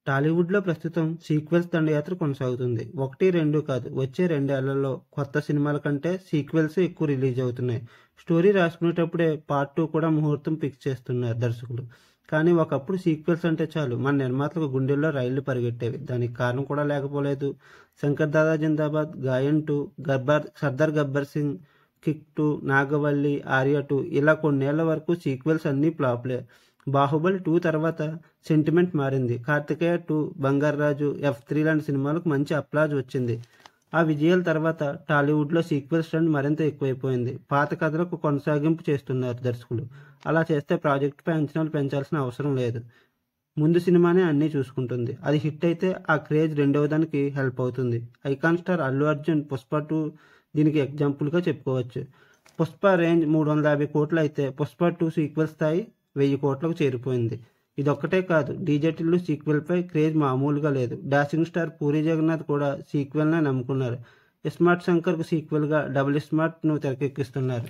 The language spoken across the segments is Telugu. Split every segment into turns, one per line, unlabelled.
టాలీవుడ్‌లో ప్రస్తుతం సీక్వెల్స్ దండయాత్ర కొనసాగుతుంది. 1, 2 కాదు వచ్చే 2 ఏళ్లలో కొత్త సినిమాల కంటే సీక్వెల్సే ఎక్కువ రిలీజ్ అవుతున్నాయి. స్టోరీ రాసుకునేటప్పుడే పార్ట్ 2 కూడా ముహూర్తం ఫిక్స్ చేస్తున్నారు దర్శకులు. కానీ ఒకప్పుడు సీక్వెల్స్ అంటే చాలు మన నిర్మాతలకు గుండెల్లో రైళ్లు పరిగెట్టేవి. దానికి కారణం కూడా లేకపోలేదు. 'శంకర్ దాదా జిందాబాద్', 'గాయన్ 2', 'సర్దార్ గబ్బర్ సింగ్', 'కిక్ 2', 'నాగవల్లి', 'ఆర్య 2' ఇలా కొన్నేళ్ల వరకు సీక్వెల్స్ అన్నీ ఫ్లాపులే. 'బాహుబలి 2' తర్వాత సెంటిమెంట్ మారింది. 'కార్తికేయ 2', 'బంగారాజు', 'F3' లాంటి సినిమాలకు మంచి అప్లాజ్ వచ్చింది. ఆ విజయాల తర్వాత టాలీవుడ్లో సీక్వెల్స్ ట్రెండ్ మరింత ఎక్కువైపోయింది. పాత కథలకు కొనసాగింపు చేస్తున్నారు దర్శకులు. అలా చేస్తే ప్రాజెక్టుపై అంచనాలు పెంచాల్సిన అవసరం లేదు. ముందు సినిమానే అన్నీ చూసుకుంటుంది. అది హిట్ అయితే ఆ క్రేజ్ రెండవదానికి హెల్ప్ అవుతుంది. ఐకాన్ స్టార్ అల్లు అర్జున్ 'పుష్ప 2' దీనికి ఎగ్జాంపుల్గా చెప్పుకోవచ్చు. 'పుష్ప' రేంజ్ 350 కోట్లు అయితే 'పుష్ప 2' సీక్వెల్ స్థాయి 1000 కోట్లకు చేరిపోయింది. ఇదొక్కటే కాదు, 'డీజే టిల్లు' సీక్వెల్పై క్రేజ్ మామూలుగా లేదు. డాషింగ్ స్టార్ పూరీ జగన్నాథ్ కూడా సీక్వెల్నే నమ్ముకున్నారు. 'ఇస్మార్ట్ శంకర్'కు సీక్వెల్గా 'డబుల్ ఇస్మార్ట్'ను తెరకెక్కిస్తున్నారు.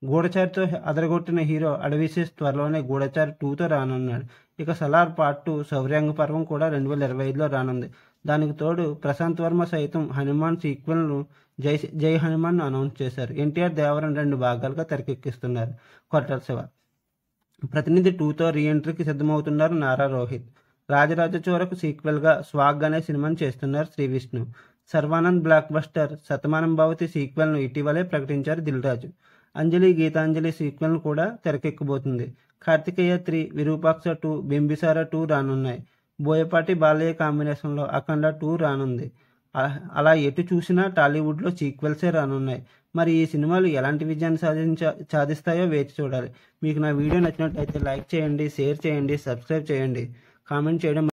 'గూఢచారి'తో అదరగొట్టిన హీరో అడవిశేష్ త్వరలోనే 'గూఢచారి 2'తో రానున్నాడు. ఇక 'సలార్ పార్ట్ 2' శౌర్యాంగ పర్వం కూడా 2025లో రానుంది. దానికి తోడు ప్రశాంత్ వర్మ సైతం 'హనుమాన్' సీక్వెల్ను 'జై హనుమాన్'ను అనౌన్స్ చేశారు. ఎన్టీఆర్ 'దేవరం' 2 భాగాలుగా తెరకెక్కిస్తున్నారు కొట్టాల శివ. 'ప్రతినిధి 2'తో రీ ఎంట్రీకి సిద్ధమవుతున్నారు నారా రోహిత్. 'రాజరాజ చోర'కు సీక్వెల్గా 'స్వాగ్' అనే సినిమాను చేస్తున్నారు శ్రీవిష్ణు. శర్వానంద్ బ్లాక్ బస్టర్ 'శతమానం భవతి' సీక్వెల్ను ఇటీవలే ప్రకటించారు దిల్ రాజు. 'అంజలి గీతాంజలి' సీక్వెల్ను కూడా తెరకెక్కబోతుంది. 'కార్తికేయ 3', 'విరూపాక్ష 2', 'బింబిసార 2' రానున్నాయి. బోయపాటి బాలయ్య కాంబినేషన్లో 'అఖండ 2' రానుంది. అలా ఎటు చూసినా టాలీవుడ్లో సీక్వెల్సే రానున్నాయి. మరి ఈ సినిమాలు ఎలాంటి విజయాన్ని సాధిస్తాయో వేచి చూడాలి. మీకు నా వీడియో నచ్చినట్లయితే లైక్ చేయండి, షేర్ చేయండి, సబ్స్క్రైబ్ చేయండి, కామెంట్ చేయడం